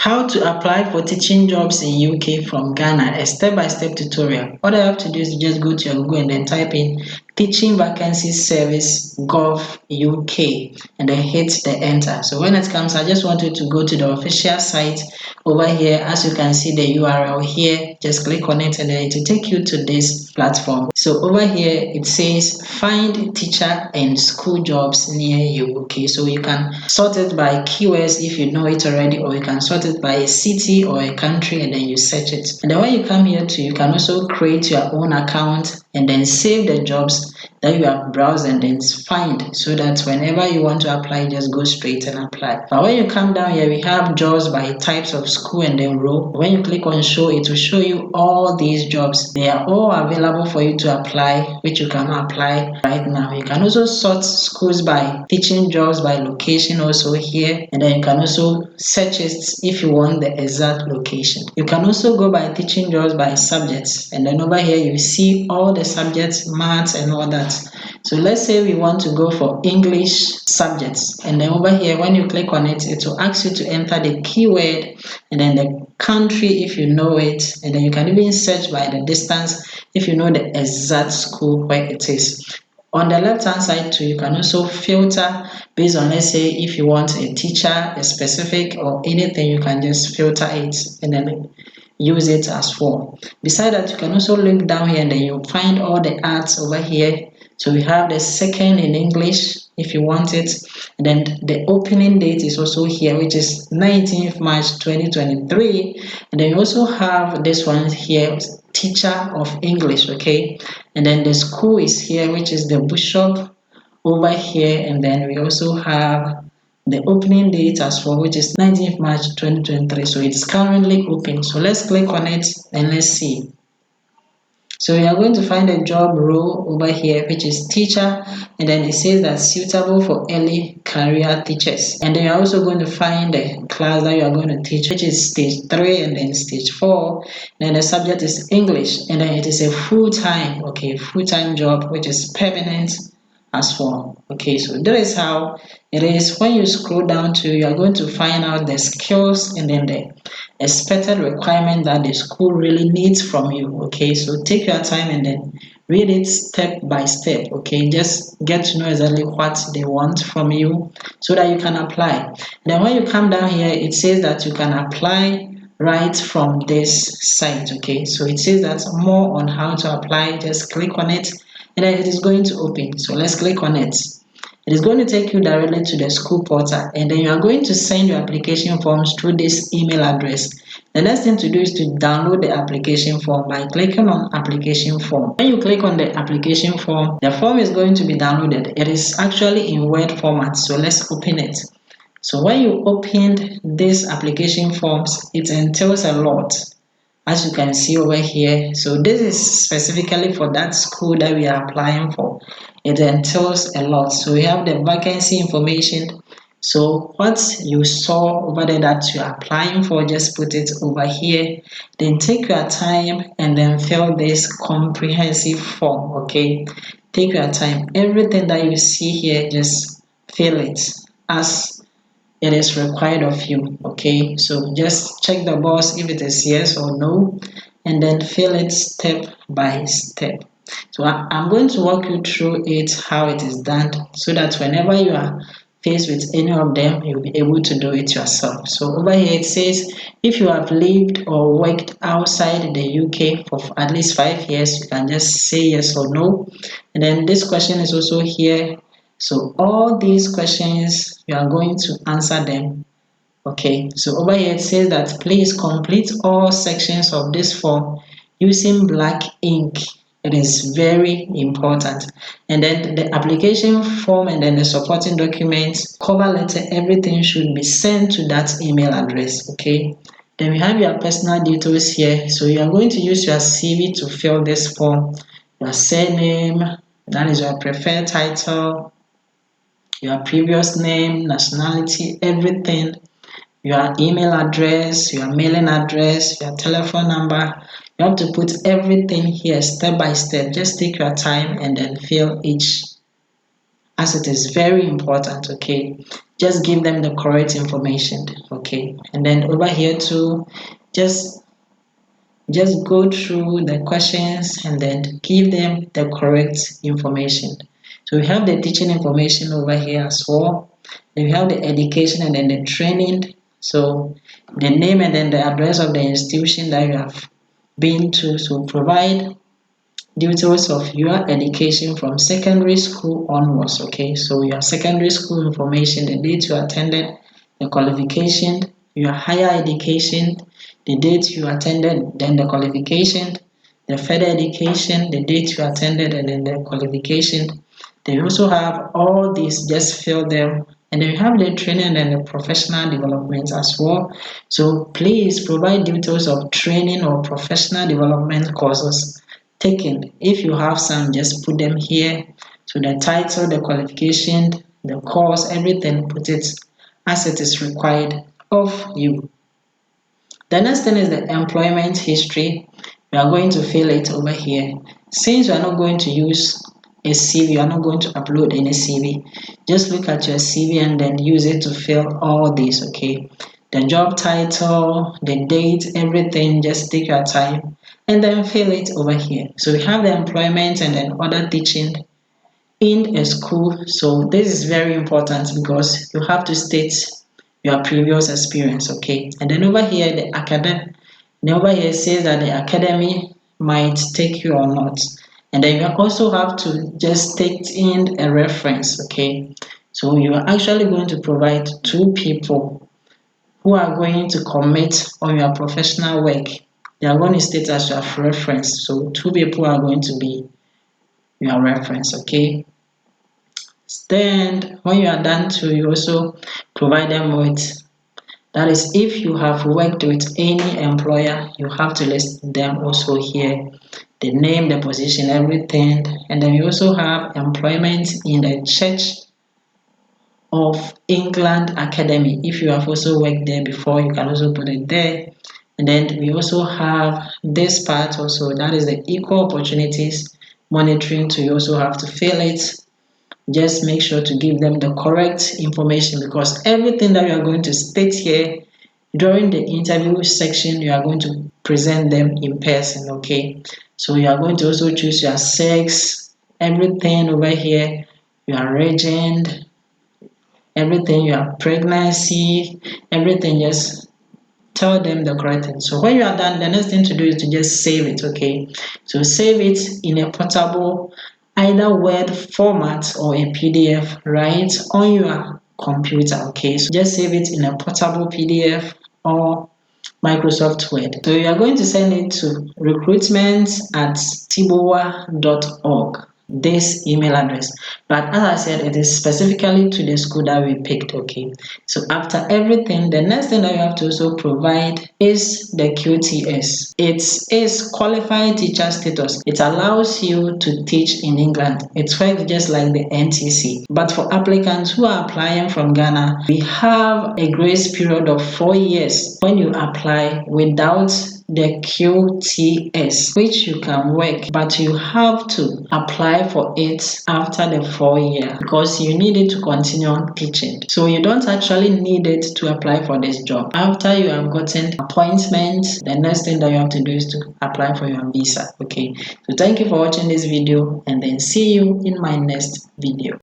How to apply for teaching jobs in UK from Ghana, a step-by-step tutorial. All I have to do is just go to your Google and then type in Teaching Vacancy Service Gov UK and then hit the enter. So when it comes, I just want you to go to the official site over here. As you can see the URL here, just click on it and then it will take you to this platform. So over here it says find teacher and school jobs near you. Okay, so you can sort it by keywords if you know it already, or you can sort it by a city or a country and then you search it. And then when you come here too, you can also create your own account and then save the jobs that you have browsed and then find, so that whenever you want to apply, just go straight and apply. But when you come down here, we have jobs by types of school and then row. When you click on show, it will show you all these jobs. They are all available for you to apply, which you can apply right now. You can also sort schools by teaching jobs by location also here, and then you can also search it if you want the exact location. You can also go by teaching jobs by subjects, and then over here you see all the subjects, maths and all that. So let's say we want to go for English subjects, and then over here when you click on it, it will ask you to enter the keyword and then the country if you know it, and then you can even search by the distance if you know the exact school where it is. On the left hand side too, you can also filter based on, let's say if you want a teacher, a specific or anything, you can just filter it and then use it as well. Beside that, you can also look down here and then you'll find all the ads over here. So we have the second in English if you want it, and then the opening date is also here, which is 19th March 2023, and then you also have this one here, teacher of English. Okay, and then the school is here, which is the Bishop over here, and then we also have the opening date as well, which is 19th March 2023. So it's currently open. So let's click on it and let's see. So we are going to find a job role over here, which is teacher, and then it says that suitable for early career teachers. And then you're also going to find the class that you are going to teach, which is stage 3 and then stage 4. Then the subject is English, and then it is a full-time, okay, full-time job, which is permanent as well. Okay, so that is how it is. When you scroll down to, you are going to find out the skills and then the expected requirement that the school really needs from you. Okay, so take your time and then read it step by step. Okay, just get to know exactly what they want from you so that you can apply. Then when you come down here, it says that you can apply right from this site. Okay, so it says that more on how to apply, just click on it and then it is going to open. So let's click on it. It is going to take you directly to the school portal, and then you are going to send your application forms through this email address. The next thing to do is to download the application form by clicking on application form. When you click on the application form, the form is going to be downloaded. It is actually in Word format, so let's open it. So when you open this application forms, it entails a lot, as you can see over here. So this is specifically for that school that we are applying for. It entails a lot. So we have the vacancy information. So what you saw over there that you are applying for, just put it over here. Then take your time and then fill this comprehensive form. Okay, take your time. Everything that you see here, just fill it as it is required of you. Okay, so just check the box if it is yes or no, and then fill it step by step. So I'm going to walk you through it, how it is done, so that whenever you are faced with any of them, you'll be able to do it yourself. So over here it says if you have lived or worked outside the UK for at least 5 years, you can just say yes or no. And then this question is also here. So all these questions, you are going to answer them. Okay, so over here it says that please complete all sections of this form using black ink. It is very important. And then the application form and then the supporting documents, cover letter, everything should be sent to that email address. Okay, then we have your personal details here. So you are going to use your CV to fill this form. Your surname, that is your preferred title, your previous name, nationality, everything, your email address, your mailing address, your telephone number. You have to put everything here step by step. Just take your time and then fill each, as it is very important. Okay, just give them the correct information, okay? And then over here too, just go through the questions and then give them the correct information. So we have the teaching information over here as well. Then we have the education and then the training. So the name and then the address of the institution that you have been to. So provide details of your education from secondary school onwards, okay? So your secondary school information, the date you attended, the qualification, your higher education, the date you attended, then the qualification, the further education, the date you attended, and then the qualification. They also have all these, just fill them. And then you have the training and the professional development as well. So please provide details of training or professional development courses taken. If you have some, just put them here. So the title, the qualification, the course, everything, put it as it is required of you. The next thing is the employment history. We are going to fill it over here. Since you are not going to use a CV, you are not going to upload any CV, just look at your CV and then use it to fill all these, okay? The job title, the date, everything, just take your time and then fill it over here. So we have the employment and then other teaching in a school. So this is very important because you have to state your previous experience, okay? And then over here, the academic, over here says that the academy might take you or not. And then you also have to just take in a reference, okay? So you are actually going to provide two people who are going to commit on your professional work. They are going to state as your reference. So two people are going to be your reference, okay? Then when you are done to, you also provide them with, that is, if you have worked with any employer, you have to list them also here, the name, the position, everything. And then you also have employment in the Church of England Academy. If you have also worked there before, you can also put it there. And then we also have this part also, that is the equal opportunities monitoring too. You also have to fill it. Just make sure to give them the correct information, because everything that you are going to state here during the interview section, you are going to present them in person, okay? So you are going to also choose your sex, everything over here, your region, everything, your pregnancy, everything, just tell them the correct thing. So when you are done, the next thing to do is to just save it, okay? So save it in a portable, either Word format or a PDF, right on your computer, okay? So just save it in a portable PDF or Microsoft Word. So you are going to send it to recruitment@tibowa.org, this email address. But as I said, it is specifically to the school that we picked, okay? So after everything, the next thing that you have to also provide is the QTS. It is qualified teacher status. It allows you to teach in England. It works just like the NTC. But for applicants who are applying from Ghana, we have a grace period of 4 years when you apply without the QTS, which you can work, but you have to apply for it after the 4 year, because you need it to continue on teaching. So you don't actually need it to apply for this job. After you have gotten appointment, the next thing that you have to do is to apply for your visa, okay? So thank you for watching this video, and then see you in my next video.